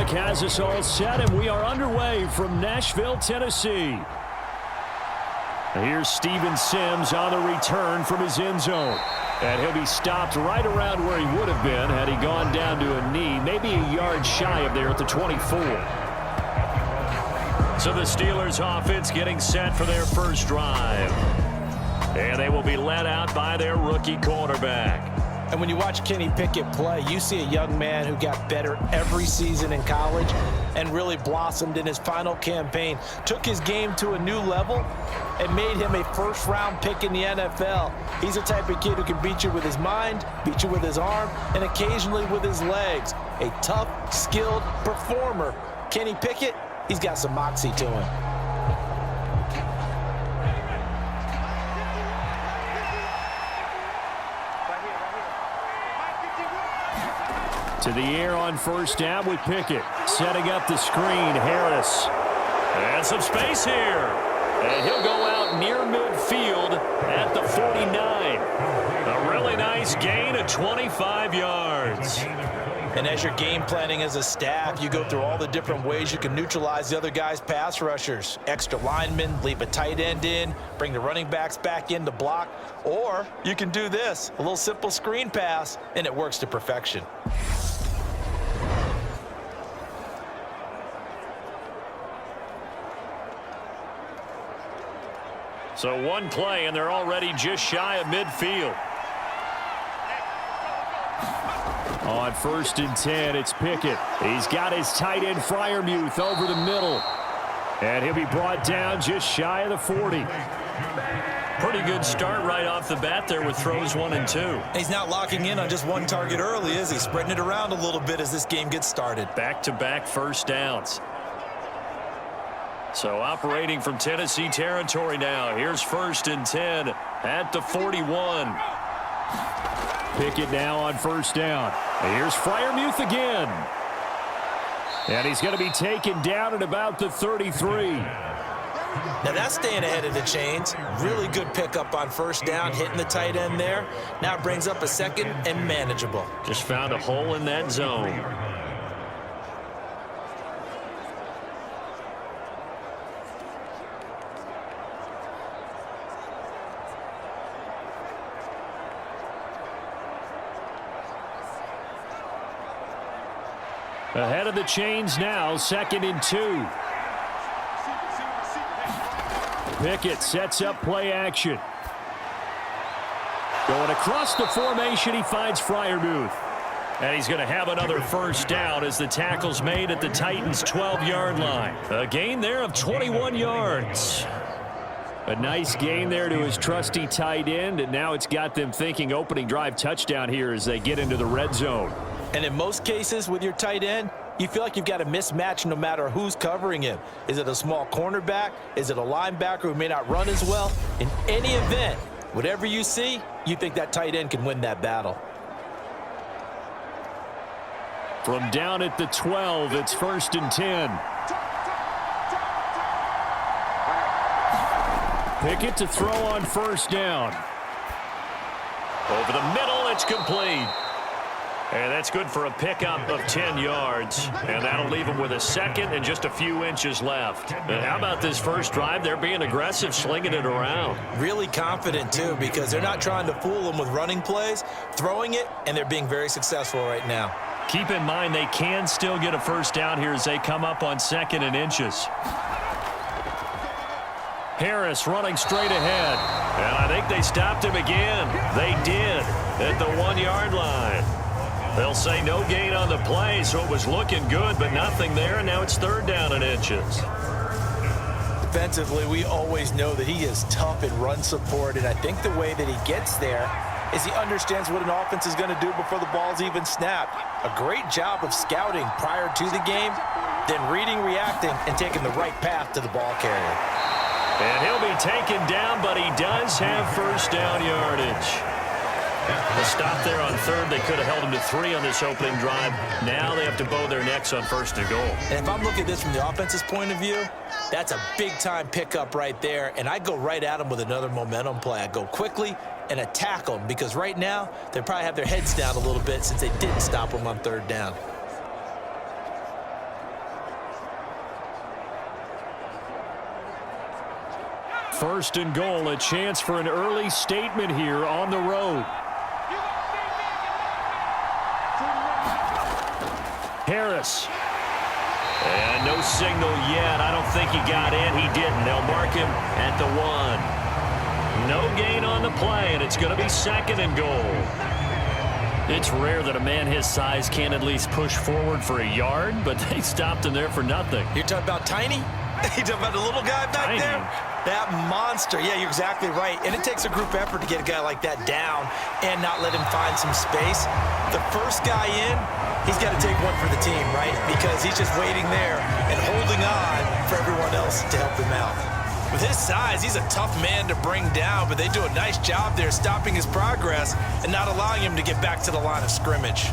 music has us all set, and we are underway from Nashville, Tennessee. Here's Steven Sims on the return from his end zone. And he'll be stopped right around where he would have been had he gone down to a knee, maybe a yard shy of there at the 24. So the Steelers offense getting set for their first drive. And they will be led out by their rookie quarterback. And when you watch Kenny Pickett play, you see a young man who got better every season in college and really blossomed in his final campaign. Took his game to a new level and made him a first-round pick in the NFL. He's the type of kid who can beat you with his mind, beat you with his arm, and occasionally with his legs. A tough, skilled performer. Kenny Pickett, he's got some moxie to him. To the air on first down with Pickett. Setting up the screen, Harris. And some space here. And he'll go out near midfield at the 49. A really nice gain of 25 yards. And as you're game planning as a staff, you go through all the different ways you can neutralize the other guy's pass rushers. Extra linemen, leave a tight end in, bring the running backs back in to block. Or you can do this, a little simple screen pass, and it works to perfection. So one play, and they're already just shy of midfield. On 1st and 10, it's Pickett. He's got his tight end Freiermuth over the middle. And he'll be brought down just shy of the 40. Pretty good start right off the bat there with throws 1 and 2. He's not locking in on just one target early, is he? Spreading it around a little bit as this game gets started. Back-to-back first downs. So operating from Tennessee territory now. Here's 1st and 10 at the 41. Pickett now on first down. Here's Freiermuth again. And he's going to be taken down at about the 33. Now that's staying ahead of the chains. Really good pickup on first down, hitting the tight end there. Now it brings up a second and manageable. Just found a hole in that zone. Ahead of the chains now, 2nd and 2. Pickett sets up play action. Going across the formation, he finds Freiermuth. And he's going to have another first down as the tackle's made at the Titans' 12-yard line. A gain there of 21 yards. A nice gain there to his trusty tight end, and now it's got them thinking opening drive touchdown here as they get into the red zone. And in most cases with your tight end, you feel like you've got a mismatch no matter who's covering him. Is it a small cornerback? Is it a linebacker who may not run as well? In any event, whatever you see, you think that tight end can win that battle. From down at the 12, it's 1st and 10. Pickett to throw on first down. Over the middle, it's complete. And that's good for a pickup of 10 yards. And that'll leave him with a second and just a few inches left. And how about this first drive? They're being aggressive, slinging it around. Really confident, too, because they're not trying to fool them with running plays, throwing it, and they're being very successful right now. Keep in mind they can still get a first down here as they come up on 2nd and inches. Harris running straight ahead. And I think they stopped him again. They did at the 1-yard line. They'll say no gain on the play, so it was looking good, but nothing there, and now it's 3rd down and inches. Defensively, we always know that he is tough in run support, and I think the way that he gets there is he understands what an offense is going to do before the ball's even snapped. A great job of scouting prior to the game, then reading, reacting, and taking the right path to the ball carrier. And he'll be taken down, but he does have first down yardage. A stop there on 3rd. They could have held him to 3 on this opening drive. Now they have to bow their necks on 1st and goal. And if I'm looking at this from the offense's point of view, that's a big-time pickup right there. And I go right at him with another momentum play. I go quickly and attack them because right now they probably have their heads down a little bit since they didn't stop him on 3rd down. First and goal, a chance for an early statement here on the road. Harris. And no signal yet. I don't think he got in. He didn't. They'll mark him at the 1. No gain on the play, and it's going to be second and goal. It's rare that a man his size can't at least push forward for a yard, but they stopped him there for nothing. You're talking about Tiny? You're talking about the little guy back Tiny. there? That monster. Yeah, you're exactly right. And it takes a group effort to get a guy like that down and not let him find some space. The first guy in, he's got to take one for the team, right? Because he's just waiting there and holding on for everyone else to help him out. With his size, he's a tough man to bring down, but they do a nice job there stopping his progress and not allowing him to get back to the line of scrimmage.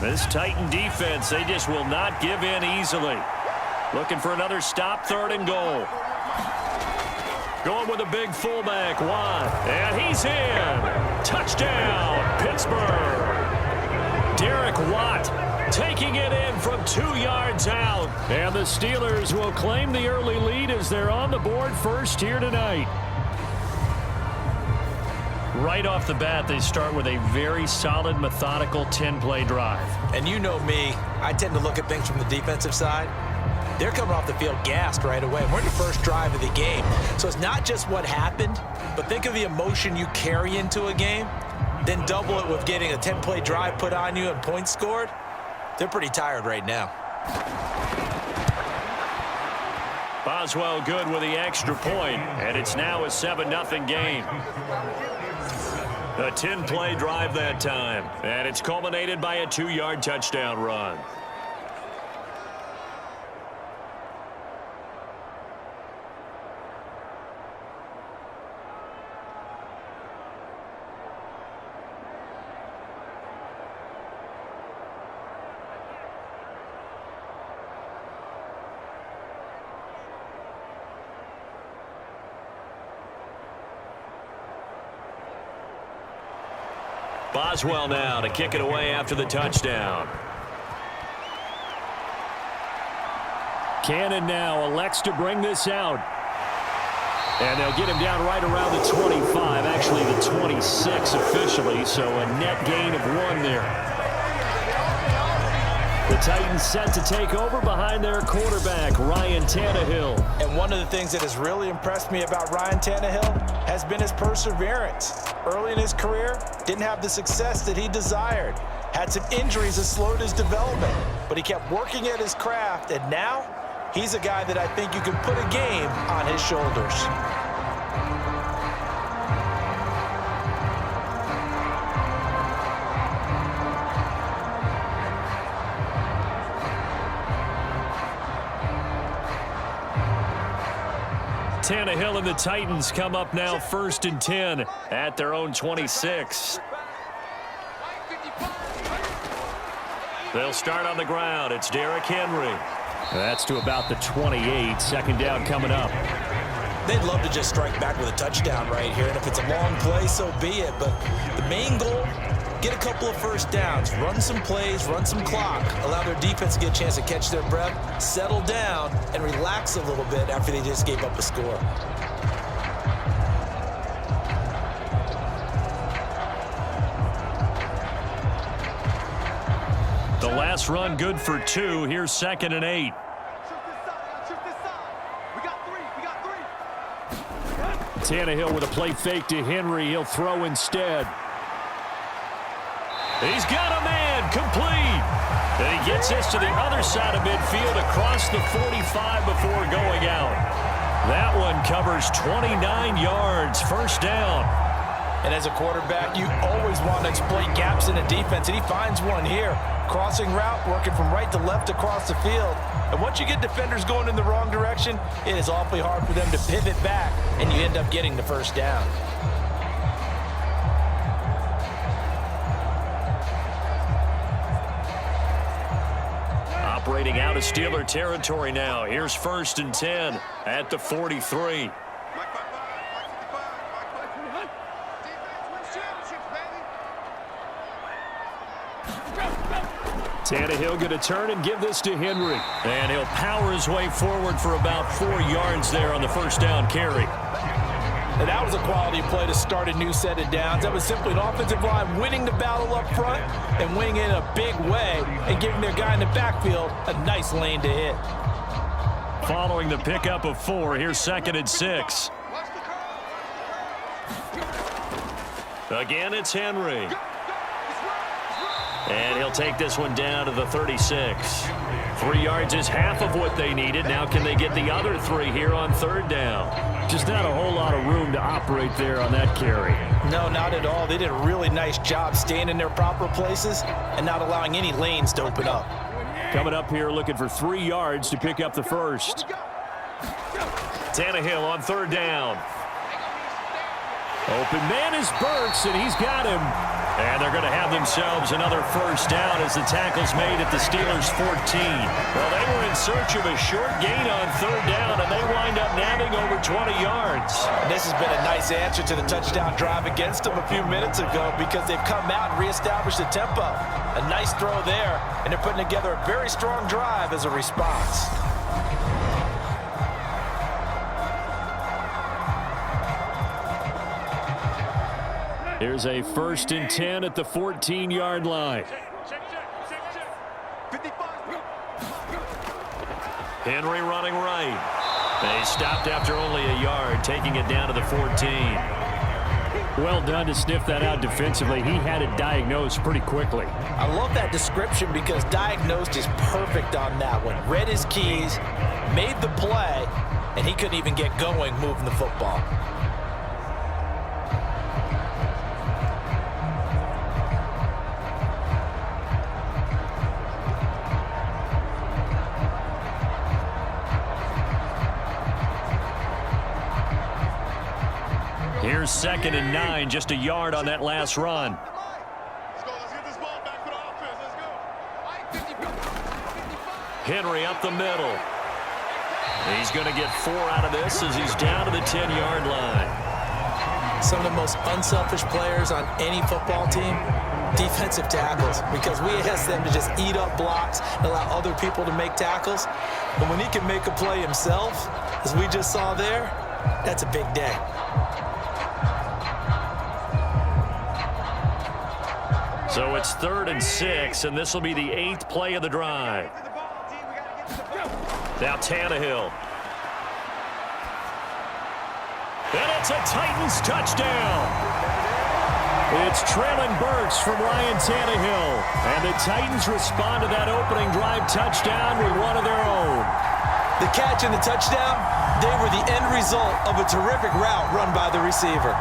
This Titan defense, they just will not give in easily. Looking for another stop, third and goal. Going with a big fullback, Watt. And he's in. Touchdown, Pittsburgh. Derek Watt taking it in from 2 yards out. And the Steelers will claim the early lead as they're on the board first here tonight. Right off the bat, they start with a very solid, methodical 10-play drive. And you know me, I tend to look at things from the defensive side. They're coming off the field gassed right away. We're in the first drive of the game. So it's not just what happened, but think of the emotion you carry into a game, then double it with getting a 10-play drive put on you and points scored. They're pretty tired right now. Boswell good with the extra point, and it's now a 7-0 game. A 10-play drive that time, and it's culminated by a 2-yard touchdown run. Boswell now to kick it away after the touchdown. Cannon now elects to bring this out. And they'll get him down right around the 25, actually the 26 officially, so a net gain of 1 there. The Titans set to take over behind their quarterback, Ryan Tannehill. And one of the things that has really impressed me about Ryan Tannehill has been his perseverance. Early in his career, didn't have the success that he desired. Had some injuries that slowed his development, but he kept working at his craft, and now he's a guy that I think you can put a game on his shoulders. Tannehill and the Titans come up now first and 10 at their own 26. They'll start on the ground. It's Derrick Henry. That's to about the 28. Second down coming up. They'd love to just strike back with a touchdown right here, and if it's a long play, so be it. But the main goal, get a couple of first downs, run some plays, run some clock, allow their defense to get a chance to catch their breath, settle down, and relax a little bit after they just gave up a score. The last run good for 2. Here's 2nd and 8. Tannehill with a play fake to Henry. He'll throw instead. He's got a man, complete. And he gets this to the other side of midfield across the 45 before going out. That one covers 29 yards. First down. And as a quarterback, you always want to exploit gaps in a defense, and he finds one here. Crossing route, working from right to left across the field. And once you get defenders going in the wrong direction, it is awfully hard for them to pivot back, and you end up getting the first down. Operating out of Steeler territory now. Here's 1st and 10 at the 43. Tannehill going to turn and give this to Henry. And he'll power his way forward for about 4 yards there on the first down carry. And that was a quality play to start a new set of downs. That was simply an offensive line winning the battle up front and winning it in a big way and giving their guy in the backfield a nice lane to hit. Following the pickup of 4, here's 2nd and 6. Again, it's Henry. And he'll take this one down to the 36. 3 yards is half of what they needed. Now can they get the other 3 here on 3rd down? Just not a whole lot of room to operate there on that carry. No, not at all. They did a really nice job staying in their proper places and not allowing any lanes to open up. Coming up here looking for 3 yards to pick up the first. Tannehill on 3rd down. Open man is Burks, and he's got him. And they're going to have themselves another first down as the tackle's made at the Steelers' 14. Well, they were in search of a short gain on 3rd down, and they wind up nabbing over 20 yards. And this has been a nice answer to the touchdown drive against them a few minutes ago because they've come out and reestablished the tempo. A nice throw there, and they're putting together a very strong drive as a response. Here's a 1st and 10 at the 14-yard line. Henry running right. They stopped after only a yard, taking it down to the 14. Well done to sniff that out defensively. He had it diagnosed pretty quickly. I love that description because diagnosed is perfect on that one. Read his keys, made the play, and he couldn't even get going moving the football. Here's 2nd and 9, just a yard on that last run. Henry up the middle. He's going to get 4 out of this as he's down to the 10-yard line. Some of the most unselfish players on any football team, defensive tackles, because we ask them to just eat up blocks and allow other people to make tackles. But when he can make a play himself, as we just saw there, that's a big day. So it's 3rd and 6, and this will be the 8th play of the drive. Now Tannehill. And it's a Titans touchdown. It's Traylon Burks from Ryan Tannehill. And the Titans respond to that opening drive touchdown with one of their own. The catch and the touchdown, they were the end result of a terrific route run by the receiver.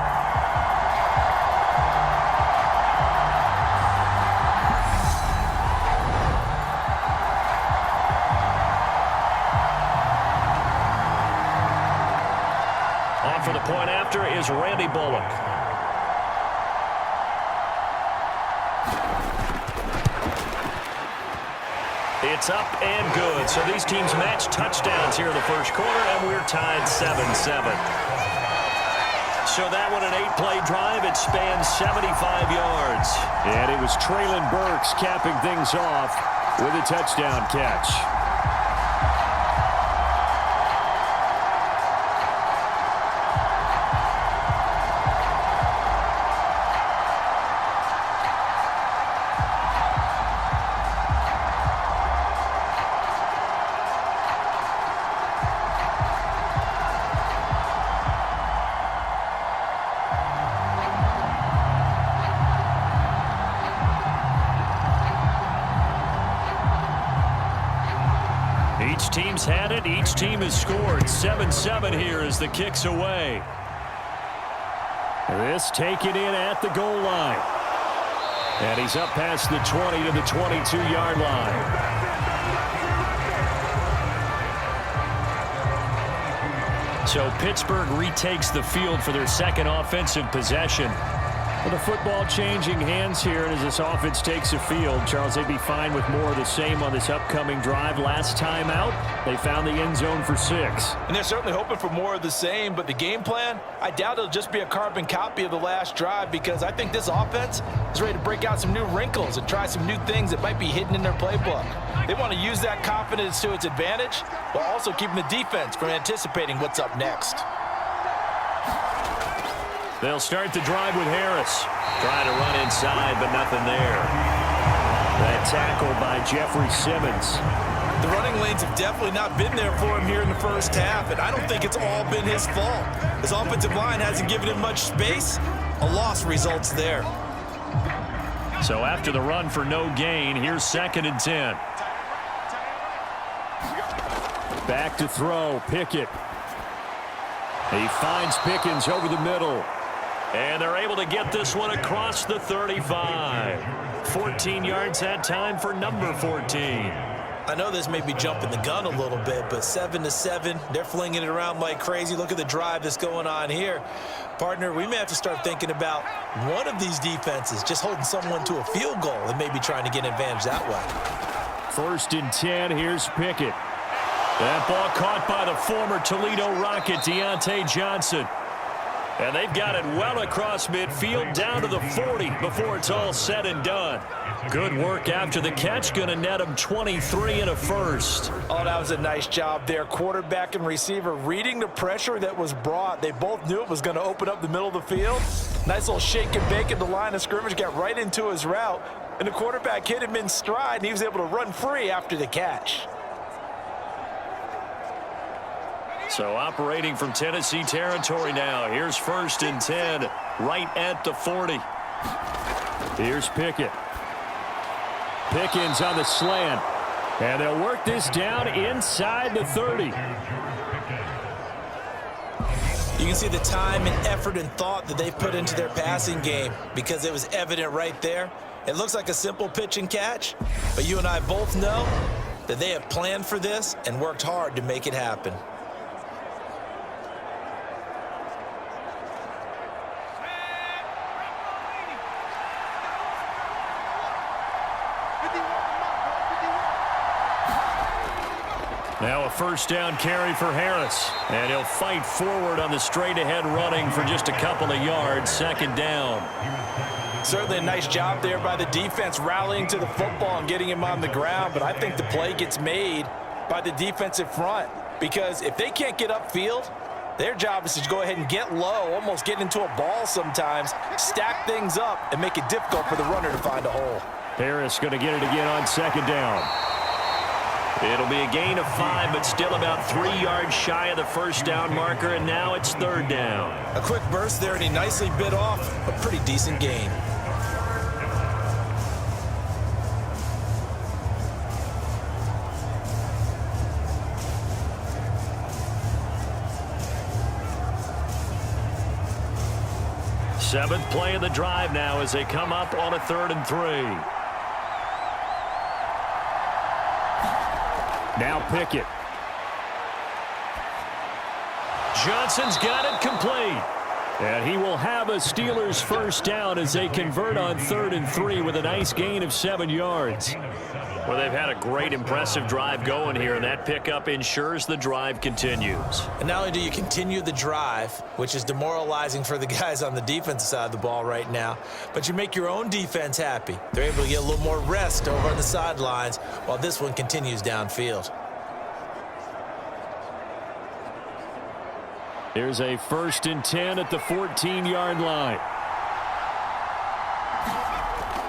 For the point after is Randy Bullock. It's up and good. So these teams match touchdowns here in the first quarter, and we're tied 7-7. So that one, an 8-play drive. It spans 75 yards. And it was Traylon Burks capping things off with a touchdown catch. Each team's had it. Each team has scored. 7-7 here as the kick's away. This taken in at the goal line. And he's up past the 20 to the 22-yard line. So Pittsburgh retakes the field for their second offensive possession. The football changing hands here, and as this offense takes the field, Charles, they'd be fine with more of the same on this upcoming drive. Last time out, they found the end zone for 6. And they're certainly hoping for more of the same, but the game plan, I doubt it'll just be a carbon copy of the last drive, because I think this offense is ready to break out some new wrinkles and try some new things that might be hidden in their playbook. They want to use that confidence to its advantage, while also keeping the defense from anticipating what's up next. They'll start the drive with Harris. Trying to run inside, but nothing there. That tackle by Jeffrey Simmons. The running lanes have definitely not been there for him here in the first half, and I don't think it's all been his fault. His offensive line hasn't given him much space. A loss results there. So after the run for no gain, here's 2nd and 10. Back to throw, Pickett. He finds Pickens over the middle. And they're able to get this one across the 35. 14 yards that time for number 14. I know this may be jumping the gun a little bit, but 7-7, they're flinging it around like crazy. Look at the drive that's going on here. Partner, we may have to start thinking about one of these defenses just holding someone to a field goal and maybe trying to get an advantage that way. 1st and 10, here's Pickett. That ball caught by the former Toledo Rocket, Deontay Johnson. And they've got it well across midfield down to the 40 before it's all said and done. Good work after the catch. Going to net him 23 and a first. Oh, that was a nice job there. Quarterback and receiver reading the pressure that was brought. They both knew it was going to open up the middle of the field. Nice little shake and bake at the line of scrimmage. Got right into his route. And the quarterback hit him in stride, and he was able to run free after the catch. So operating from Tennessee territory now. Here's 1st and 10, right at the 40. Here's Pickett. Pickens on the slant. And they'll work this down inside the 30. You can see the time and effort and thought that they've put into their passing game, because it was evident right there. It looks like a simple pitch and catch, but you and I both know that they have planned for this and worked hard to make it happen. Now a 1st down carry for Harris. And he'll fight forward on the straight-ahead running for just a couple of yards. 2nd down. Certainly a nice job there by the defense rallying to the football and getting him on the ground. But I think the play gets made by the defensive front, because if they can't get upfield, their job is to go ahead and get low, almost get into a ball sometimes, stack things up, and make it difficult for the runner to find a hole. Harris going to get it again on 2nd down. It'll be a gain of 5, but still about 3 yards shy of the 1st down marker, and now it's 3rd down. A quick burst there, and he nicely bit off a pretty decent gain. Seventh play of the drive now as they come up on a 3rd and 3. Now Pickett. Johnson's got it complete. And he will have a Steelers 1st down as they convert on 3rd and 3 with a nice gain of 7 yards. Well, they've had a great, impressive drive going here, and that pickup ensures the drive continues. And not only do you continue the drive, which is demoralizing for the guys on the defensive side of the ball right now, but you make your own defense happy. They're able to get a little more rest over on the sidelines while this one continues downfield. Here's a 1st and 10 at the 14-yard line.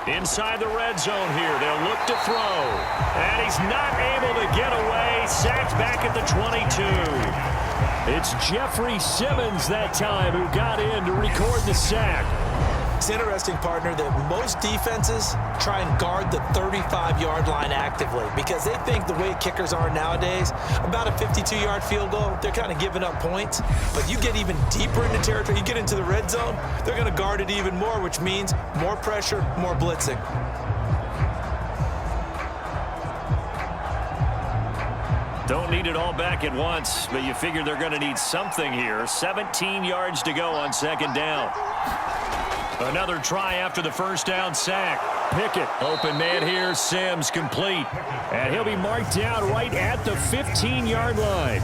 Inside the red zone here, they'll look to throw. And he's not able to get away. Sacked back at the 22. It's Jeffrey Simmons that time who got in to record the sack. It's interesting, partner, that most defenses try and guard the 35-yard line actively because they think the way kickers are nowadays, about a 52-yard field goal, they're kind of giving up points. But you get even deeper into territory, you get into the red zone, they're going to guard it even more, which means more pressure, more blitzing. Don't need it all back at once, but you figure they're going to need something here. 17 yards to go on 2nd down. Another try after the first down sack. Pickett, open man here, Sims complete. And he'll be marked down right at the 15-yard line.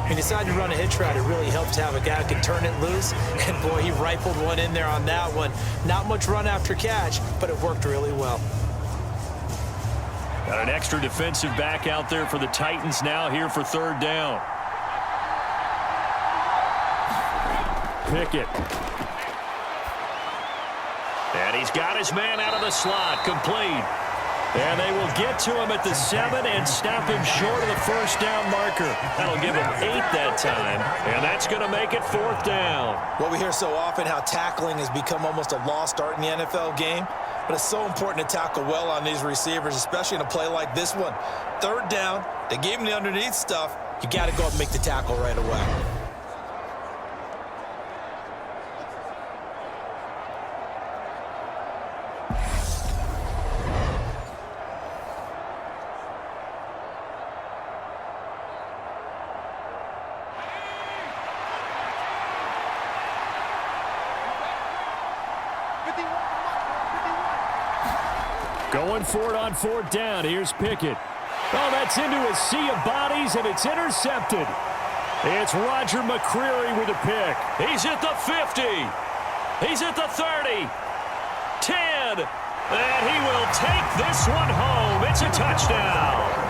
He decided to run a hitch route. It really helped to have a guy who can turn it loose. And, boy, he rifled one in there on that one. Not much run after catch, but it worked really well. Got an extra defensive back out there for the Titans now here for third down. Pickett. And he's got his man out of the slot, complete. And they will get to him at the 7 and stop him short of the first down marker. That'll give him 8 that time, and that's going to make it fourth down. Well, we hear so often how tackling has become almost a lost art in the NFL game, but it's so important to tackle well on these receivers, especially in a play like this one. Third down, they gave him the underneath stuff. You got to go up and make the tackle right away. Going for it on fourth down. Here's Pickett. Oh, that's into a sea of bodies, and it's intercepted. It's Roger McCreary with a pick. He's at the 50. He's at the 30. 10. And he will take this one home. It's a touchdown.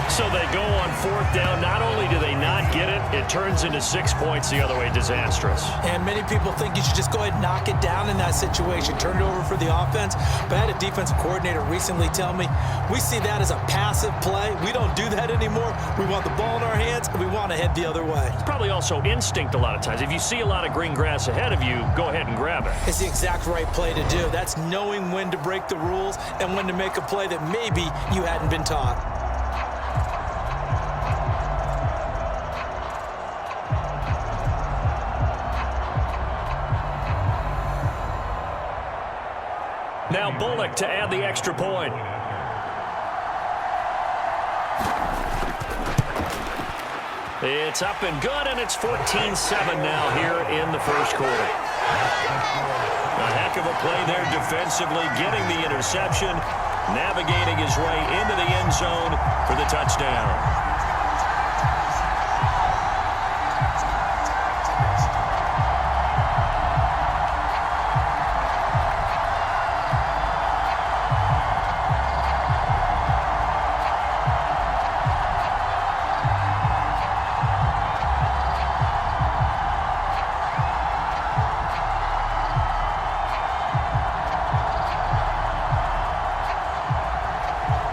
So they go on fourth down. Not only do they not get it, it turns into 6 points the other way. Disastrous. And many people think you should just go ahead and knock it down in that situation. Turn it over for the offense. But I had a defensive coordinator recently tell me, we see that as a passive play. We don't do that anymore. We want the ball in our hands, and we want to head the other way. It's probably also instinct a lot of times. If you see a lot of green grass ahead of you, go ahead and grab it. It's the exact right play to do. That's knowing when to break the rules and when to make a play that maybe you hadn't been taught. Now Bullock to add the extra point. It's up and good, and it's 14-7 now here in the first quarter. A heck of a play there defensively, getting the interception, navigating his way into the end zone for the touchdown.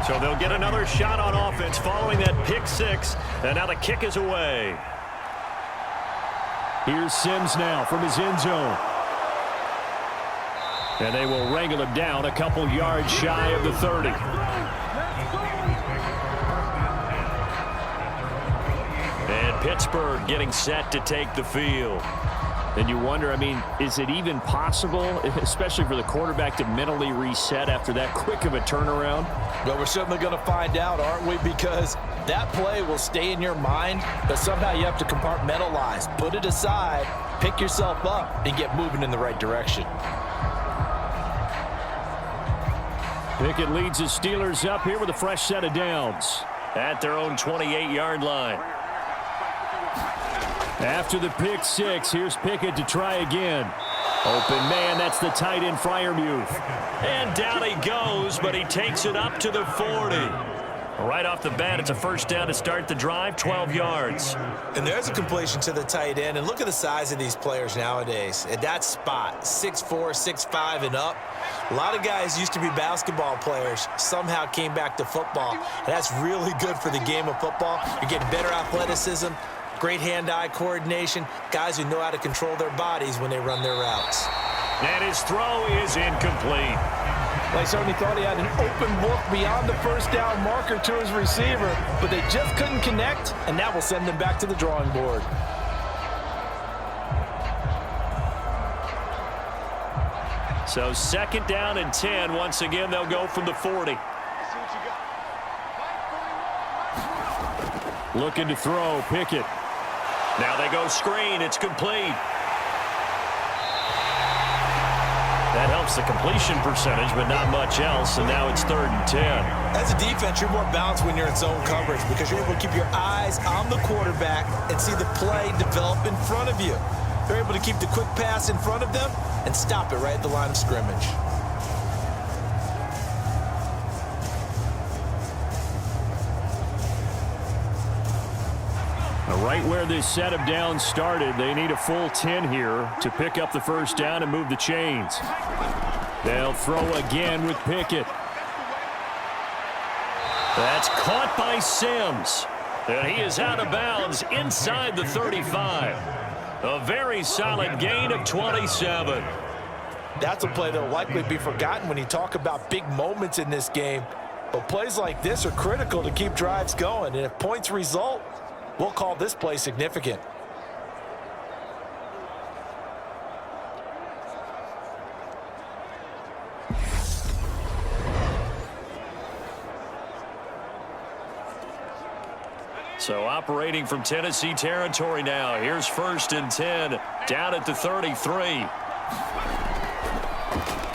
So they'll get another shot on offense following that pick six, and now the kick is away. Here's Sims now from his end zone. And they will wrangle him down a couple yards shy of the 30. And Pittsburgh getting set to take the field. And you wonder, I mean, is it even possible, especially for the quarterback, to mentally reset after that quick of a turnaround? Well, we're certainly going to find out, aren't we? Because that play will stay in your mind, but somehow you have to compartmentalize. Put it aside, pick yourself up, and get moving in the right direction. Pickett leads the Steelers up here with a fresh set of downs. At their own 28-yard line. After the pick six, here's Pickett to try again. Open man, that's the tight end Freiermuth. And down he goes, but he takes it up to the 40. Right off the bat, it's a first down to start the drive, 12 yards. And there's a completion to the tight end. And look at the size of these players nowadays. At that spot, 6'4", 6'5", and up. A lot of guys used to be basketball players, somehow came back to football. And that's really good for the game of football. You're getting better athleticism, great hand-eye coordination, guys who know how to control their bodies when they run their routes. And his throw is incomplete. Well, I certainly thought he had an open look beyond the first down marker to his receiver, but they just couldn't connect, and that will send them back to the drawing board. So second down and 10. Once again, they'll go from the 40. Looking to throw, Pickett. Now they go screen. It's complete. helps the completion percentage, but not much else, and now it's 3rd and 10. As a defense, you're more balanced when you're in zone coverage because you're able to keep your eyes on the quarterback and see the play develop in front of you. They're able to keep the quick pass in front of them and stop it right at the line of scrimmage. Right where this set of downs started, they need a full 10 here to pick up the first down and move the chains. They'll throw again with Pickett. That's caught by Sims. And he is out of bounds inside the 35. A very solid gain of 27. That's a play that will likely be forgotten when you talk about big moments in this game. But plays like this are critical to keep drives going. And if points result, we'll call this play significant. So operating from Tennessee territory now. Here's 1st and 10 down at the 33.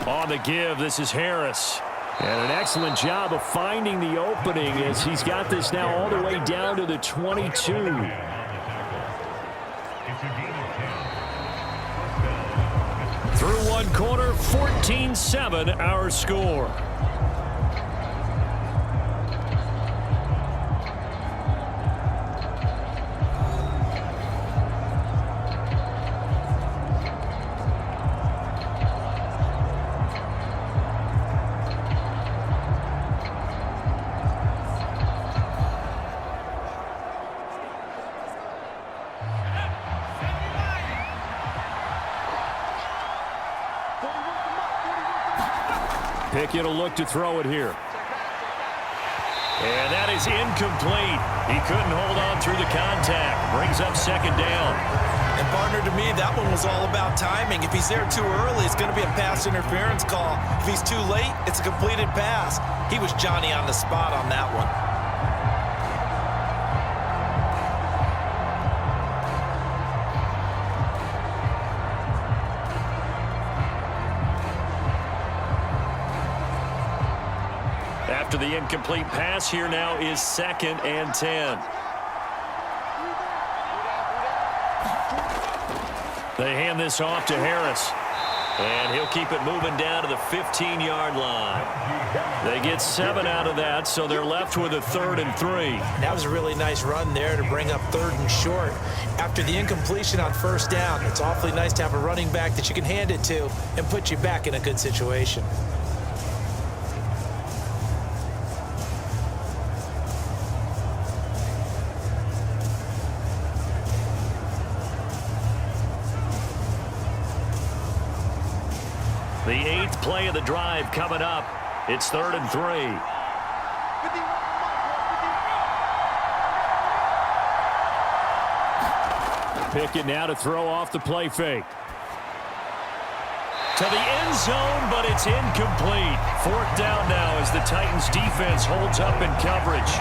On the give, this is Harris. And an excellent job of finding the opening as he's got this now all the way down to the 22. Through one quarter, 14-7 our score. Pickett will look to throw it here. And that is incomplete. He couldn't hold on through the contact. Brings up 2nd down. And partner, to me, that one was all about timing. If he's there too early, it's going to be a pass interference call. If he's too late, it's a completed pass. He was Johnny on the spot on that one. After the incomplete pass, here now is 2nd and 10. They hand this off to Harris. And he'll keep it moving down to the 15-yard line. They get 7 out of that, so they're left with a 3rd and 3. That was a really nice run there to bring up 3rd and short. After the incompletion on 1st down, it's awfully nice to have a running back that you can hand it to and put you back in a good situation. The 8th play of the drive coming up. It's 3rd and 3. Pickett now to throw off the play fake. To the end zone, but it's incomplete. 4th down now as the Titans defense holds up in coverage.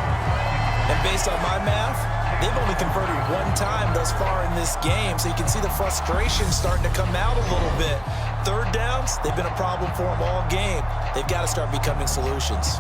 And based on my math, they've only converted 1 time thus far in this game, so you can see the frustration starting to come out a little bit. 3rd downs, they've been a problem for them all game. They've got to start becoming solutions.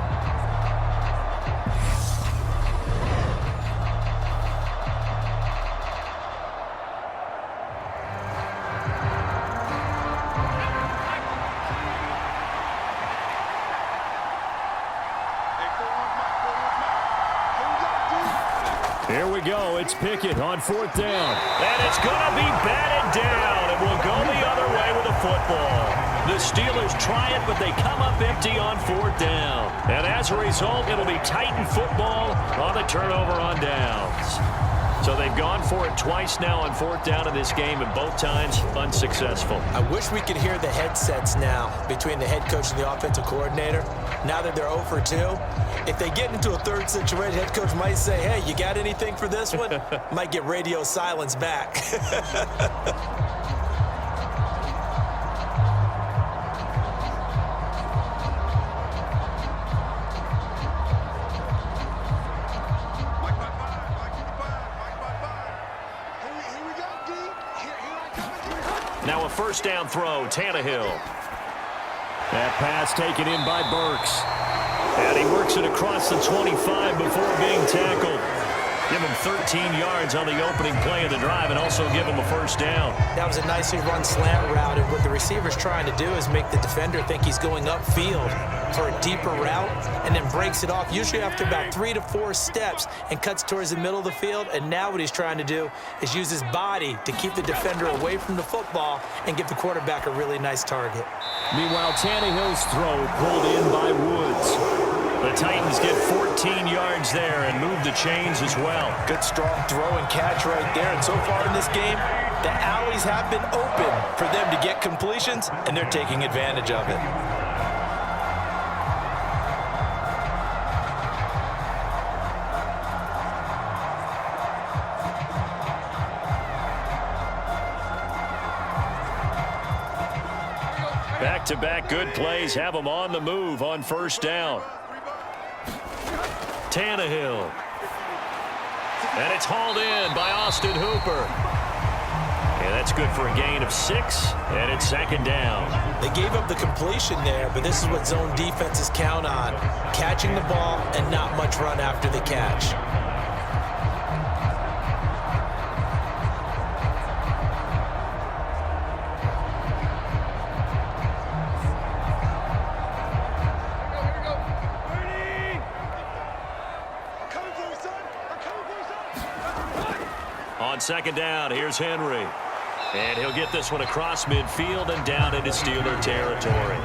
Here we go. It's Pickett on 4th down. And it's going to be batted down. It will go the other way with the football. The Steelers try it, but they come up empty on 4th down. And as a result, it'll be Titan football on the turnover on downs. So they've gone for it twice now on 4th down in this game, and both times unsuccessful. I wish we could hear the headsets now between the head coach and the offensive coordinator. Now that they're 0 for 2, if they get into a 3rd situation, head coach might say, hey, you got anything for this one? Might get radio silence back. Now a 1st down throw, Tannehill. That pass taken in by Burks. And he works it across the 25 before being tackled. Give him 13 yards on the opening play of the drive and also give him a first down. That was a nicely run slant route, and what the receiver's trying to do is make the defender think he's going upfield for a deeper route and then breaks it off, usually after about 3 to 4 steps, and cuts towards the middle of the field. And now what he's trying to do is use his body to keep the defender away from the football and give the quarterback a really nice target. Meanwhile, Tannehill's throw pulled in by Woods. The Titans get 14 yards there and move the chains as well. Good strong throw and catch right there. And so far in this game, the alleys have been open for them to get completions, and they're taking advantage of it. Back-to-back good plays have them on the move on first down. Tannehill. And it's hauled in by Austin Hooper. And that's good for a gain of 6, and it's second down. They gave up the completion there, but this is what zone defenses count on. Catching the ball and not much run after the catch. On second down, here's Henry. And he'll get this one across midfield and down into Steeler territory.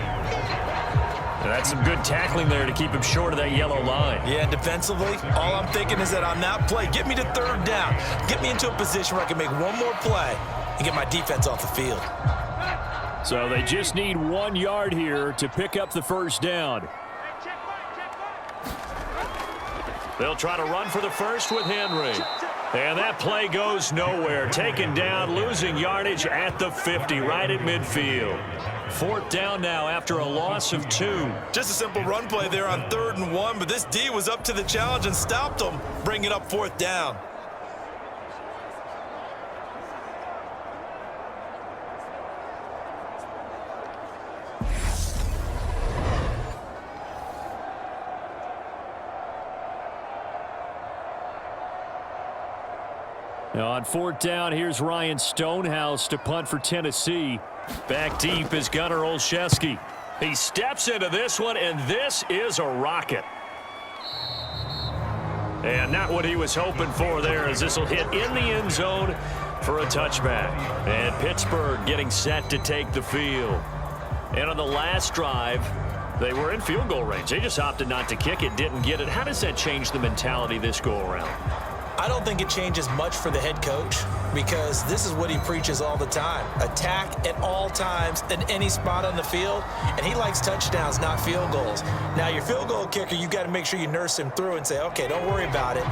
That's some good tackling there to keep him short of that yellow line. Yeah, defensively, all I'm thinking is that on that play, get me to third down. Get me into a position where I can make one more play and get my defense off the field. So they just need 1 yard here to pick up the first down. They'll try to run for the first with Henry. And that play goes nowhere. Taken down, losing yardage at the 50, right at midfield. Fourth down now after a loss of 2. Just a simple run play there on 3rd and 1, but this D was up to the challenge and stopped them, bringing up 4th down. Now on 4th down, here's Ryan Stonehouse to punt for Tennessee. Back deep is Gunnar Olszewski. He steps into this one, and this is a rocket. And not what he was hoping for there, as this will hit in the end zone for a touchback. And Pittsburgh getting set to take the field. And on the last drive, they were in field goal range. They just opted not to kick it, didn't get it. How does that change the mentality this go-around? I don't think it changes much for the head coach, because this is what he preaches all the time. Attack at all times in any spot on the field, and he likes touchdowns, not field goals. Now, your field goal kicker, you got to make sure you nurse him through and say, okay, don't worry about it.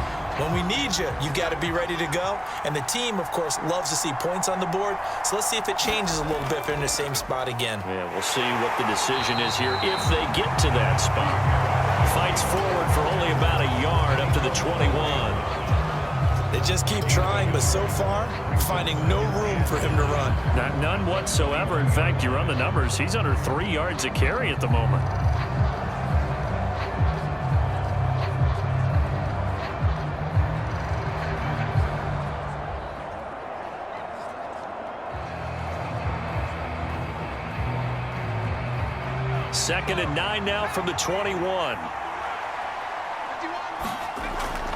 When we need you, you got to be ready to go. And the team, of course, loves to see points on the board. So let's see if it changes a little bit if they're in the same spot again. Yeah, we'll see what the decision is here if they get to that spot. Fights forward for only about a yard up to the 21. They just keep trying, but so far, finding no room for him to run. None whatsoever. In fact, you run the numbers. He's under 3 yards a carry at the moment. Second and 9 now from the 21.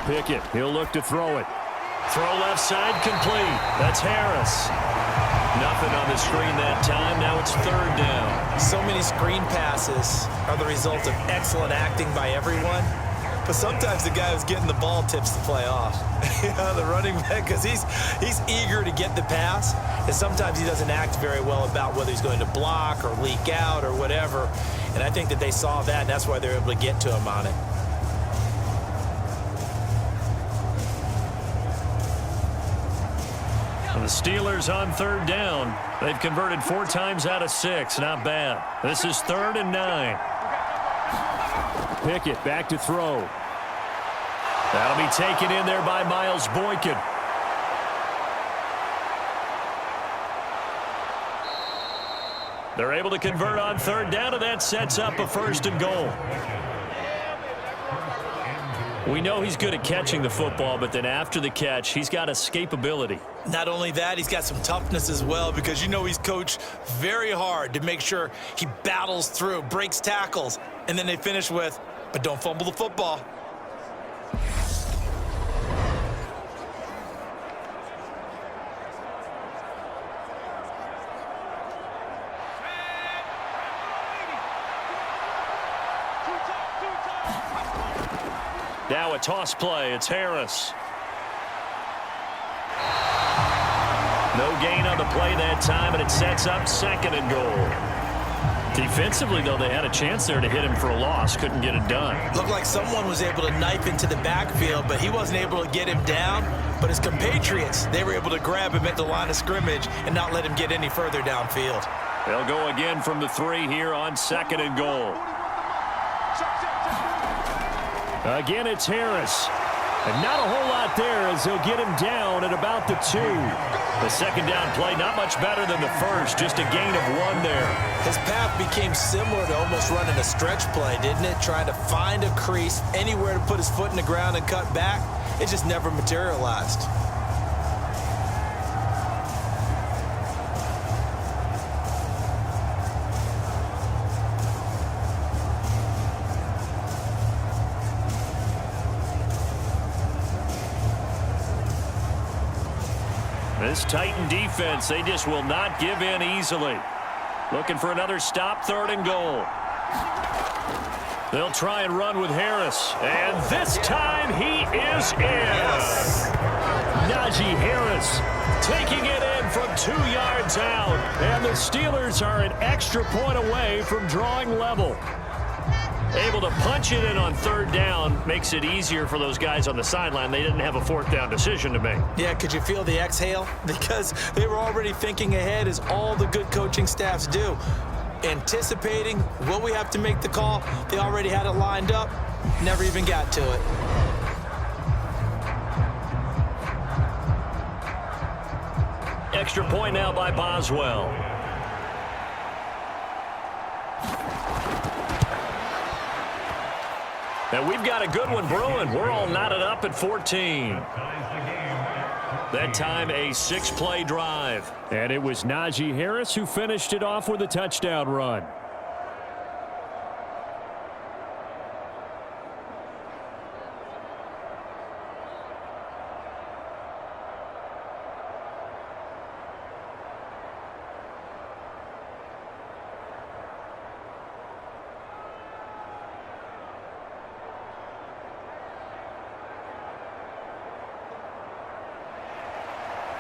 Pickett, he'll look to throw it. Throw left side complete. That's Harris. Nothing on the screen that time. Now it's 3rd down. So many screen passes are the result of excellent acting by everyone. But sometimes the guy who's getting the ball tips the play off. The running back, because he's eager to get the pass. And sometimes he doesn't act very well about whether he's going to block or leak out or whatever. And I think that they saw that, and that's why they were able to get to him on it. The Steelers on 3rd down. They've converted 4 times out of 6. Not bad. This is 3rd and 9. Pickett back to throw. That'll be taken in there by Miles Boykin. They're able to convert on third down, and that sets up a 1st and goal. We know he's good at catching the football, but then after the catch, he's got escapability. Not only that, he's got some toughness as well, because you know he's coached very hard to make sure he battles through, breaks tackles, and then they finish with, but don't fumble the football. Now a toss play. It's Harris. No gain on the play that time, and it sets up 2nd and goal. Defensively, though, they had a chance there to hit him for a loss. Couldn't get it done. Looked like someone was able to knife into the backfield, but he wasn't able to get him down. But his compatriots, they were able to grab him at the line of scrimmage and not let him get any further downfield. They'll go again from the 3 here on 2nd and goal. Again, it's Harris. And not a whole lot there as they'll get him down at about the 2. The 2nd down play, not much better than the first, just a gain of 1 there. His path became similar to almost running a stretch play, didn't it? Trying to find a crease, anywhere to put his foot in the ground and cut back. It just never materialized. This Titan defense, they just will not give in easily. Looking for another stop, 3rd and goal. They'll try and run with Harris. And this time he is in. Najee Harris taking it in from 2 yards out. And the Steelers are an extra point away from drawing level. Able to punch it in on 3rd down makes it easier for those guys on the sideline. They didn't have a 4th down decision to make. Yeah, could you feel the exhale? Because they were already thinking ahead, as all the good coaching staffs do. Anticipating, will we have to make the call? They already had it lined up, never even got to it. Extra point now by Boswell. And we've got a good one brewing. We're all knotted up at 14. That time a 6-play drive. And it was Najee Harris who finished it off with a touchdown run.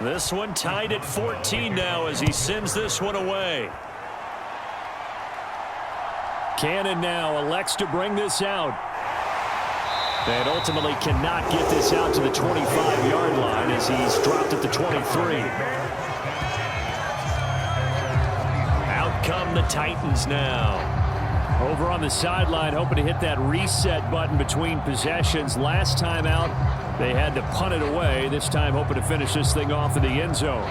This one tied at 14 now as he sends this one away. Cannon now elects to bring this out. And ultimately cannot get this out to the 25-yard line as he's dropped at the 23. Out come the Titans now. Over on the sideline, hoping to hit that reset button between possessions. Last time out, they had to punt it away. This time, hoping to finish this thing off in the end zone.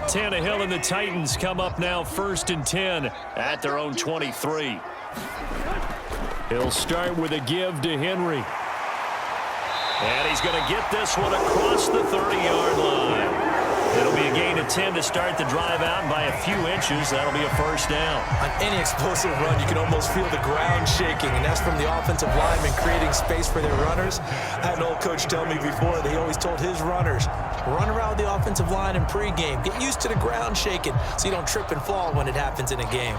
Tannehill and the Titans come up now 1st and 10 at their own 23. He'll start with a give to Henry. And he's going to get this one across the 30-yard line. It'll be a gain of 10 to start the drive out, and by a few inches, that'll be a 1st down. On any explosive run, you can almost feel the ground shaking, and that's from the offensive linemen creating space for their runners. I had an old coach tell me before that he always told his runners, run around the offensive line in pregame. Get used to the ground shaking so you don't trip and fall when it happens in a game.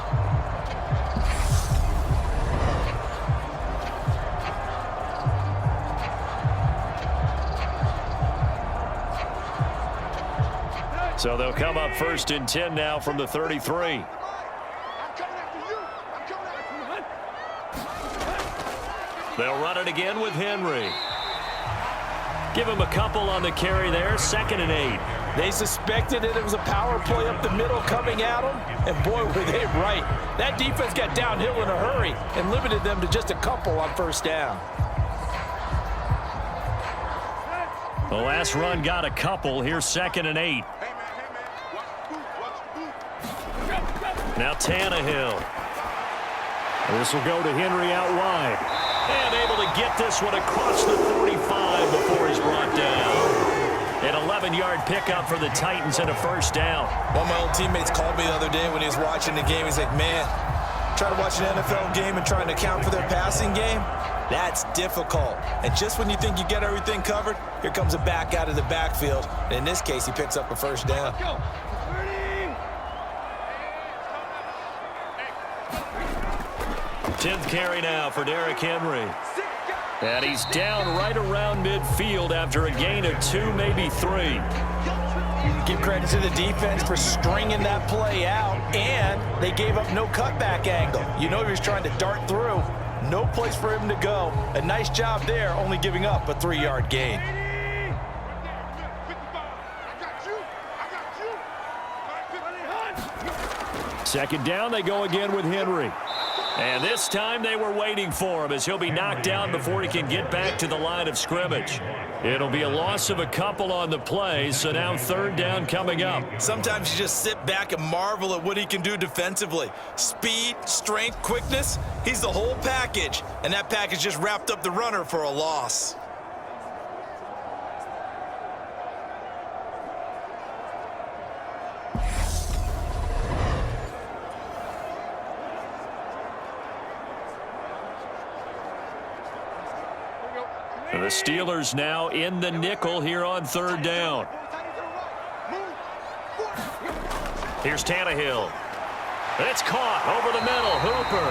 So they'll come up 1st and 10 now from the 33. They'll run it again with Henry. Give him a couple on the carry there. 2nd and 8. They suspected it was a power play up the middle coming at them, and boy, were they right. That defense got downhill in a hurry and limited them to just a couple on first down. The last run got a couple. Here's 2nd and 8. Now Tannehill. This will go to Henry out wide. And able to get this one across the 45 before he's brought down. An 11-yard pickup for the Titans and a first down. One of my old teammates called me the other day when he was watching the game. He's like, man, trying to watch an NFL game and trying to account for their passing game, that's difficult. And just when you think you get everything covered, here comes a back out of the backfield. And in this case, he picks up a first down. 10th carry now for Derrick Henry. And he's down right around midfield after a gain of 2, maybe 3. Give credit to the defense for stringing that play out, and they gave up no cutback angle. You know he was trying to dart through. No place for him to go. A nice job there, only giving up a 3-yard gain. Second down, they go again with Henry. And this time they were waiting for him as he'll be knocked down before he can get back to the line of scrimmage. It'll be a loss of a couple on the play, so now 3rd down coming up. Sometimes you just sit back and marvel at what he can do defensively. Speed, strength, quickness, he's the whole package. And that package just wrapped up the runner for a loss. The Steelers now in the nickel here on 3rd down. Here's Tannehill. It's caught over the middle. Hooper.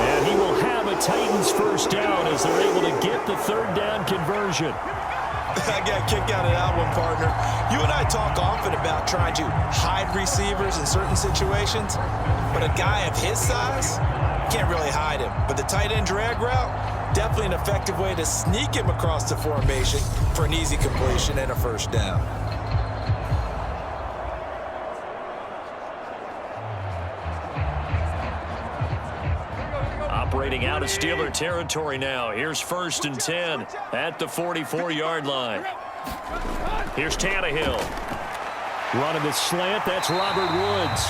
And he will have a Titans first down as they're able to get the 3rd down conversion. I got a kick out of that one, partner. You and I talk often about trying to hide receivers in certain situations, but a guy of his size, can't really hide him. But the tight end drag route, definitely an effective way to sneak him across the formation for an easy completion and a first down. Operating out of Steeler territory now. Here's 1st and 10 at the 44-yard line. Here's Tannehill. Running the slant, that's Robert Woods.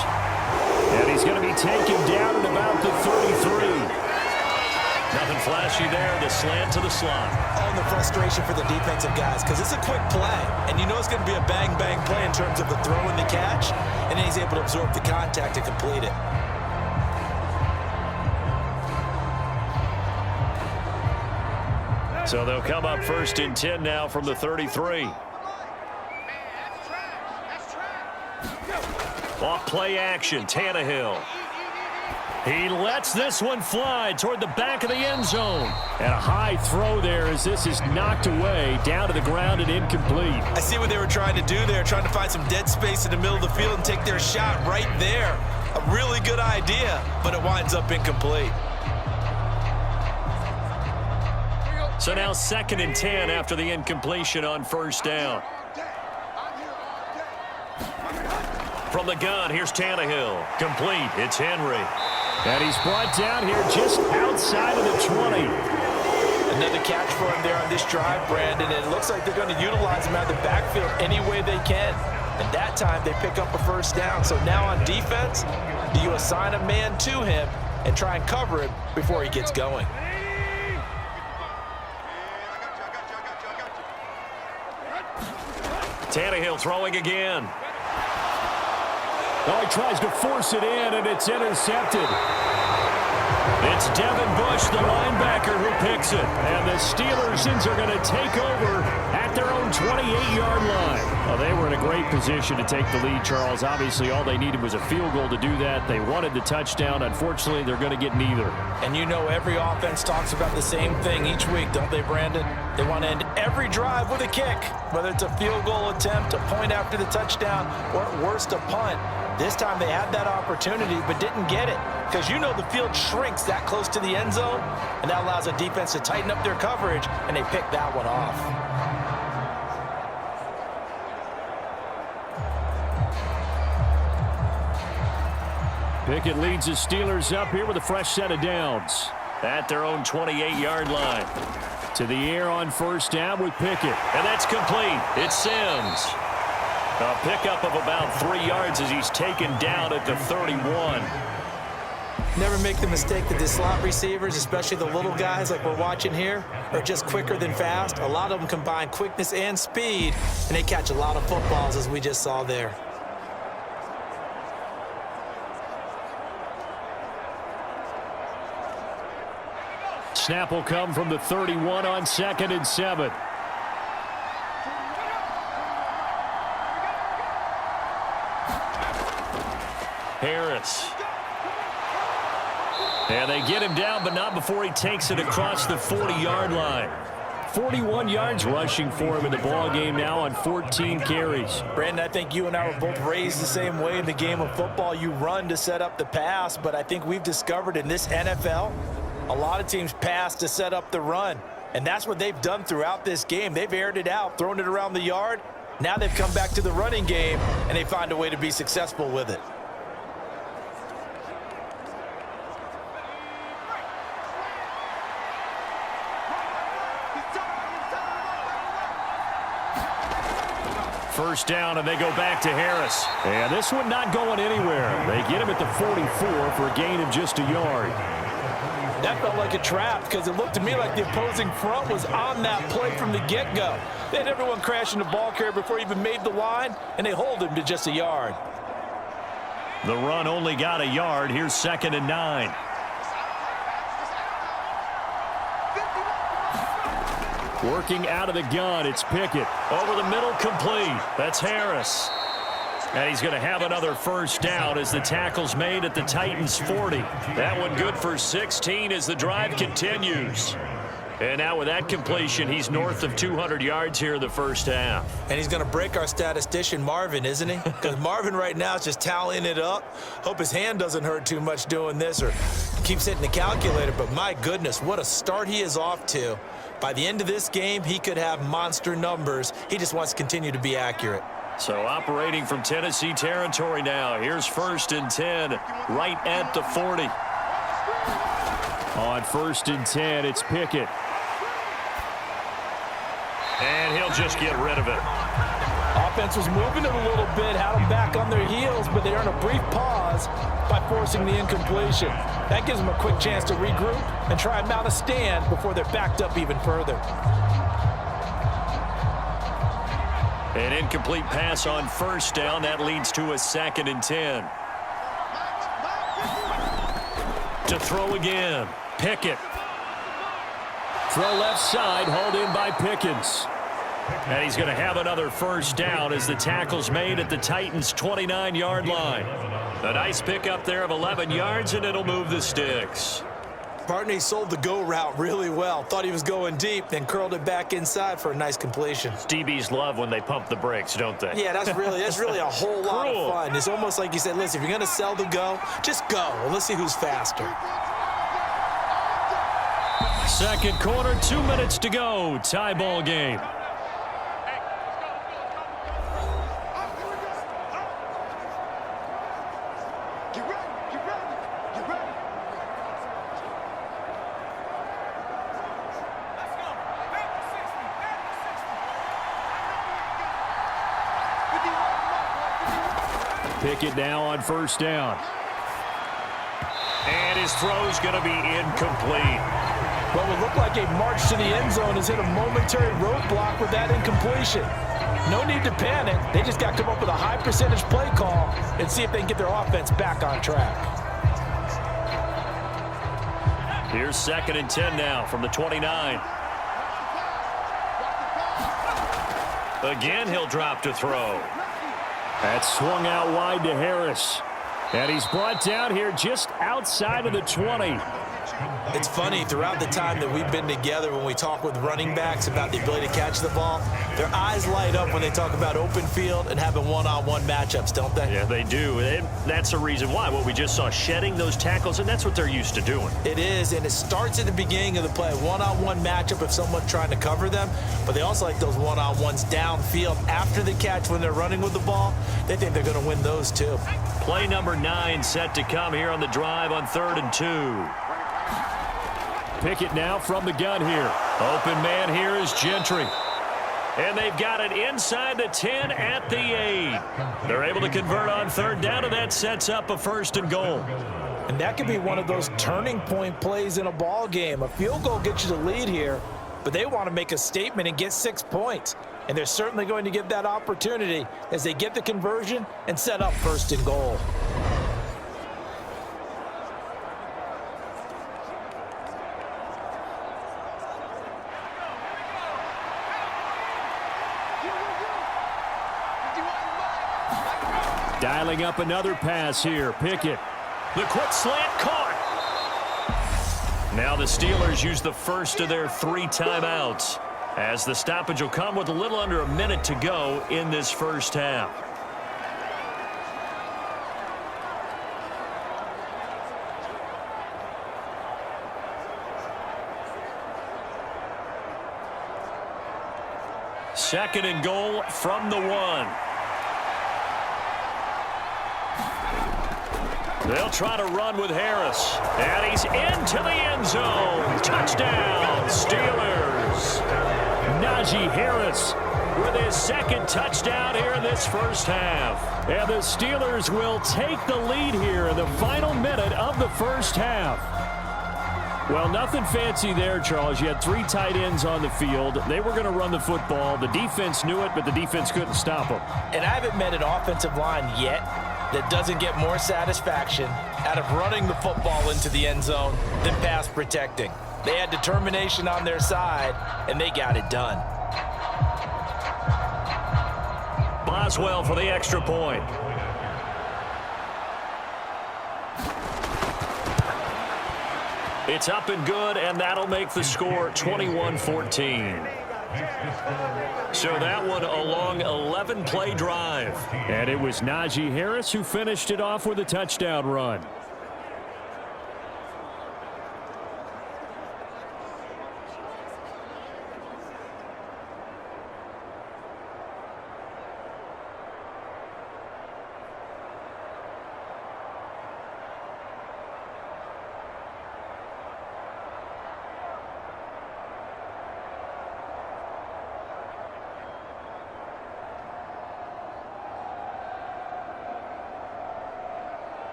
And he's going to be taken down at about the 33. Nothing flashy there, the slant to the slot. Oh, the frustration for the defensive guys, because it's a quick play, and you know it's going to be a bang-bang play in terms of the throw and the catch, and then he's able to absorb the contact to complete it. So they'll come up 1st and 10 now from the 33. Off play action, Tannehill. He lets this one fly toward the back of the end zone. And a high throw there as this is knocked away, down to the ground and incomplete. I see what they were trying to do there, trying to find some dead space in the middle of the field and take their shot right there. A really good idea, but it winds up incomplete. So now 2nd and 10 after the incompletion on 1st down. From the gun, here's Tannehill. Complete, it's Henry. And he's brought down here just outside of the 20. Another catch for him there on this drive, Brandon, and it looks like they're going to utilize him out of the backfield any way they can. And that time they pick up a first down. So now on defense, do you assign a man to him and try and cover him before he gets going? Tannehill throwing again. Oh, he tries to force it in, and it's intercepted. It's Devin Bush, the linebacker, who picks it. And the Steelers are going to take over at their own 28-yard line. Well, they were in a great position to take the lead, Charles. Obviously, all they needed was a field goal to do that. They wanted the touchdown. Unfortunately, they're going to get neither. And you know every offense talks about the same thing each week, don't they, Brandon? They want to end every drive with a kick, whether it's a field goal attempt, a point after the touchdown, or at worst, a punt. This time they had that opportunity but didn't get it because you know the field shrinks that close to the end zone, and that allows a defense to tighten up their coverage, and they pick that one off. Pickett leads the Steelers up here with a fresh set of downs. At their own 28-yard line. To the air on first down with Pickett. And that's complete. It's Sims. A pickup of about 3 yards as he's taken down at the 31. Never make the mistake that the slot receivers, especially the little guys like we're watching here, are just quicker than fast. A lot of them combine quickness and speed, and they catch a lot of footballs, as we just saw there. Snap will come from the 31 on 2nd and 7. Harris. And they get him down, but not before he takes it across the 40-yard line. 41 yards rushing for him in the ballgame now on 14 carries. Brandon, I think you and I were both raised the same way in the game of football. You run to set up the pass, but I think we've discovered in this NFL, a lot of teams pass to set up the run. And that's what they've done throughout this game. They've aired it out, thrown it around the yard. Now they've come back to the running game, and they find a way to be successful with it. First down, and they go back to Harris. And this one not going anywhere. They get him at the 44 for a gain of just a yard. That felt like a trap because it looked to me like the opposing front was on that play from the get-go. They had everyone crashing the ball carrier before he even made the line, and they hold him to just a yard. The run only got a yard. Here's 2nd and 9. Working out of the gun, it's Pickett. Over the middle, complete. That's Harris. And he's going to have another first down as the tackle's made at the Titans' 40. That one good for 16 as the drive continues. And now with that completion, he's north of 200 yards here in the first half. And he's going to break our statistician, Marvin, isn't he? Because Marvin right now is just tallying it up. Hope his hand doesn't hurt too much doing this or keeps hitting the calculator. But my goodness, what a start he is off to. By the end of this game, he could have monster numbers. He just wants to continue to be accurate. So operating from Tennessee territory now. Here's 1st and 10 right at the 40. On 1st and 10, it's Pickett. And he'll just get rid of it. Offense was moving it a little bit, had them back on their heels, but they earn a brief pause by forcing the incompletion. That gives them a quick chance to regroup and try and mount a stand before they're backed up even further. An incomplete pass on first down. That leads to a 2nd and 10. To throw again. Pickett. Throw left side, hauled in by Pickens. And he's going to have another first down as the tackle's made at the Titans' 29-yard line. A nice pickup there of 11 yards, and it'll move the sticks. Partney sold the go route really well. Thought he was going deep, then curled it back inside for a nice completion. DBs love when they pump the brakes, don't they? Yeah, that's really a whole lot of fun. It's almost like you said, listen, if you're going to sell the go, just go. And let's see who's faster. Second quarter, 2 minutes to go. Tie ball game. Pickett now on first down. And his throw's going to be incomplete. What would look like a march to the end zone has hit a momentary roadblock with that incompletion. No need to panic. They just got to come up with a high percentage play call and see if they can get their offense back on track. Here's 2nd and 10 now from the 29. Again, he'll drop to throw. That's swung out wide to Harris. And he's brought down here just outside of the 20. It's funny, throughout the time that we've been together, when we talk with running backs about the ability to catch the ball, their eyes light up when they talk about open field and having one-on-one matchups, don't they? Yeah, they do. And that's the reason why. What we just saw, shedding those tackles, and that's what they're used to doing. It is, and it starts at the beginning of the play, one-on-one matchup if someone's trying to cover them, but they also like those one-on-ones downfield after the catch when they're running with the ball. They think they're going to win those too. Play number 9 set to come here on the drive on 3rd and 2. Pickett now from the gun here. Open man here is Gentry. And they've got it inside the 10 at the 8. They're able to convert on 3rd down, and that sets up a 1st and goal. And that could be one of those turning point plays in a ball game. A field goal gets you the lead here, but they want to make a statement and get 6 points. And they're certainly going to get that opportunity as they get the conversion and set up 1st and goal. Dialing up another pass here. Pickett. The quick slant caught. Now the Steelers use the first of their 3 timeouts, as the stoppage will come with a little under a minute to go in this first half. Second and goal from the 1. They'll try to run with Harris. And he's into the end zone. Touchdown, Steelers. Najee Harris with his 2nd touchdown here in this first half. And the Steelers will take the lead here in the final minute of the first half. Well, nothing fancy there, Charles. You had 3 tight ends on the field. They were going to run the football. The defense knew it, but the defense couldn't stop them. And I haven't met an offensive line yet that doesn't get more satisfaction out of running the football into the end zone than pass protecting. They had determination on their side, and they got it done. Boswell for the extra point. It's up and good, and that'll make the score 21-14. So that one a long 11-play drive. And it was Najee Harris who finished it off with a touchdown run.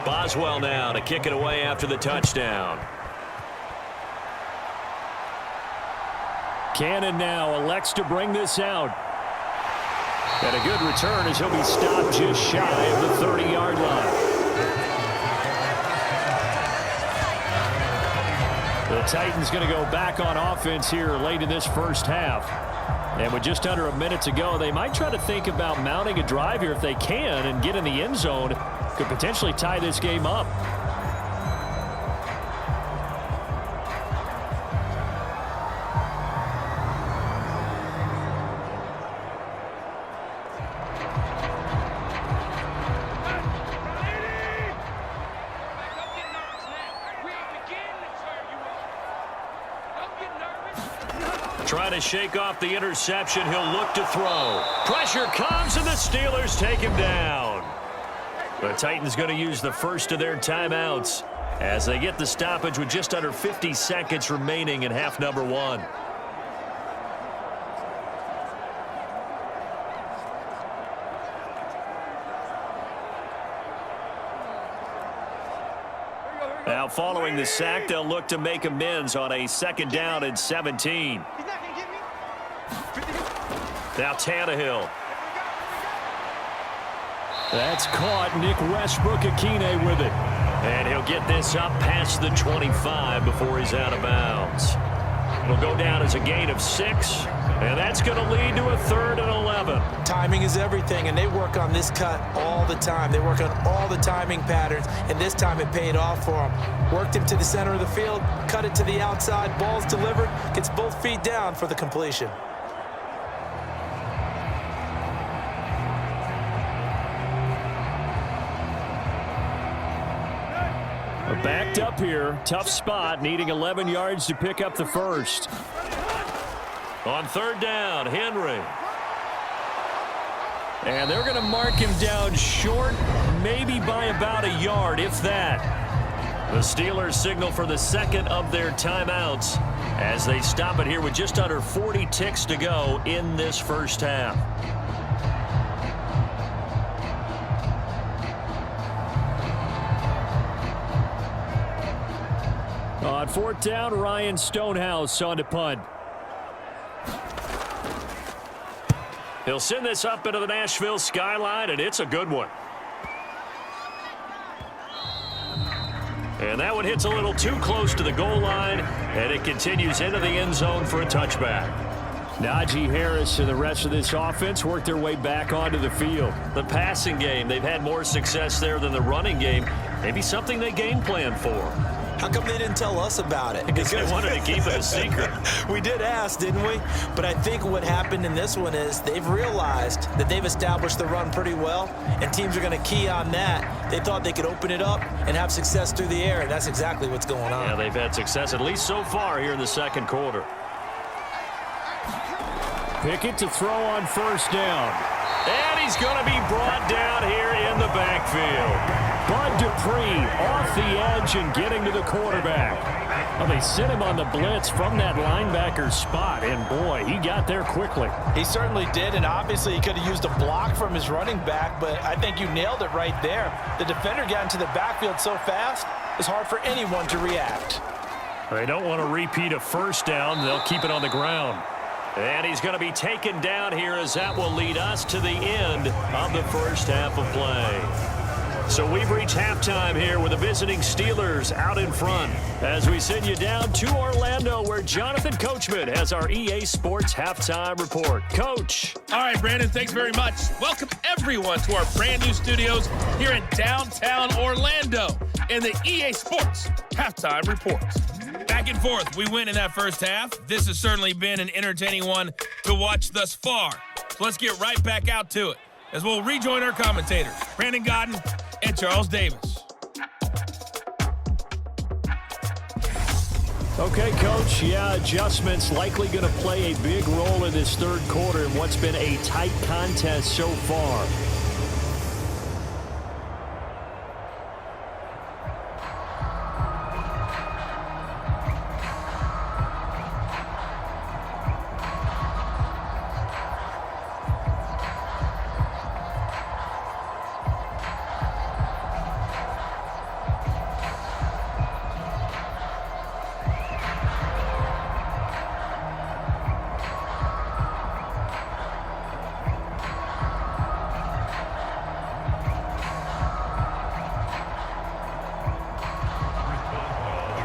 Boswell now to kick it away after the touchdown. Cannon now elects to bring this out. And a good return as he'll be stopped just shy of the 30-yard line. The Titans going to go back on offense here late in this first half. And with just under a minute to go, they might try to think about mounting a drive here if they can and get in the end zone. Could potentially tie this game up. Trying to shake off the interception. He'll look to throw. Pressure comes, and the Steelers take him down. The Titans going to use the first of their timeouts as they get the stoppage with just under 50 seconds remaining in half number 1. Now following the sack, they'll look to make amends on a 2nd down and 17. Now Tannehill. That's caught. Nick Westbrook-Akine with it. And he'll get this up past the 25 before he's out of bounds. It'll go down as a gain of 6, and that's going to lead to a 3rd and 11. Timing is everything, and they work on this cut all the time. They work on all the timing patterns, and this time it paid off for them. Worked him to the center of the field, cut it to the outside, ball's delivered, gets both feet down for the completion. Backed up here, tough spot, needing 11 yards to pick up the first. On 3rd down, Henry. And they're going to mark him down short, maybe by about a yard, if that. The Steelers signal for the 2nd of their timeouts as they stop it here with just under 40 ticks to go in this first half. On 4th down, Ryan Stonehouse on to punt. He'll send this up into the Nashville skyline, and it's a good one. And that one hits a little too close to the goal line, and it continues into the end zone for a touchback. Najee Harris and the rest of this offense work their way back onto the field. The passing game, they've had more success there than the running game. Maybe something they game plan for. How come they didn't tell us about it? Because they wanted to keep it a secret. We did ask, didn't we? But I think what happened in this one is they've realized that they've established the run pretty well, and teams are going to key on that. They thought they could open it up and have success through the air, and that's exactly what's going on. Yeah, they've had success, at least so far here in the 2nd quarter. Pickett to throw on 1st down. And he's going to be brought down here in the backfield. Bud Dupree off the edge and getting to the quarterback. Well, they sent him on the blitz from that linebacker spot, and boy, he got there quickly. He certainly did, and obviously he could have used a block from his running back, but I think you nailed it right there. The defender got into the backfield so fast, it's hard for anyone to react. They don't want to repeat a 1st down. They'll keep it on the ground. And he's going to be taken down here as that will lead us to the end of the first half of play. So we've reached halftime here with the visiting Steelers out in front as we send you down to Orlando where Jonathan Coachman has our EA Sports halftime report. Coach. All right, Brandon, thanks very much. Welcome everyone to our brand new studios here in downtown Orlando in the EA Sports halftime report. Back and forth, we win in that first half. This has certainly been an entertaining one to watch thus far. So let's get right back out to it as we'll rejoin our commentators, Brandon Godden and Charles Davis. Okay, Coach. Yeah, adjustments likely going to play a big role in this 3rd quarter in what's been a tight contest so far.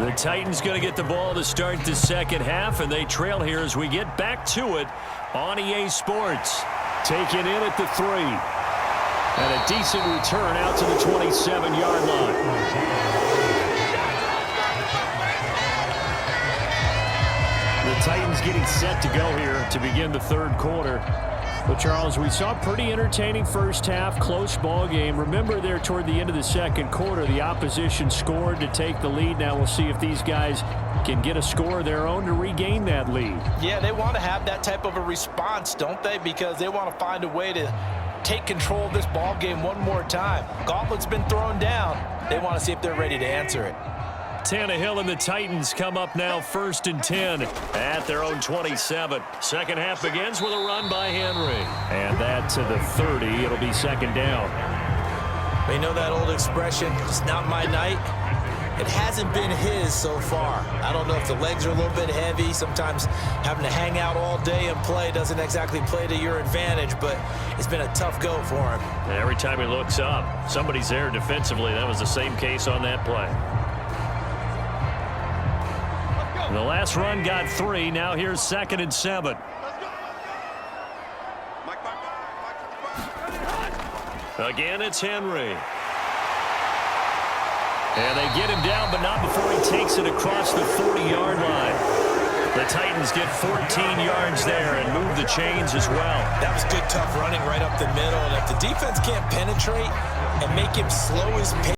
The Titans going to get the ball to start the 2nd half, and they trail here as we get back to it on EA Sports. Taken in at the 3. And a decent return out to the 27-yard line. The Titans getting set to go here to begin the 3rd quarter. Well, Charles, we saw a pretty entertaining first half, close ball game. Remember there toward the end of the 2nd quarter, the opposition scored to take the lead. Now we'll see if these guys can get a score of their own to regain that lead. Yeah, they want to have that type of a response, don't they? Because they want to find a way to take control of this ball game one more time. Gauntlet's been thrown down. They want to see if they're ready to answer it. Tannehill and the Titans come up now 1st and 10 at their own 27. 2nd half begins with a run by Henry. And that to the 30. It'll be 2nd down. You know that old expression, it's not my night? It hasn't been his so far. I don't know if the legs are a little bit heavy. Sometimes having to hang out all day and play doesn't exactly play to your advantage, but it's been a tough go for him. Every time he looks up, somebody's there defensively. That was the same case on that play. The last run got 3. Now here's 2nd and 7. Again, it's Henry. And they get him down, but not before he takes it across the 40-yard line. The Titans get 14 yards there and move the chains as well. That was good, tough running right up the middle. And if the defense can't penetrate and make him slow his pace,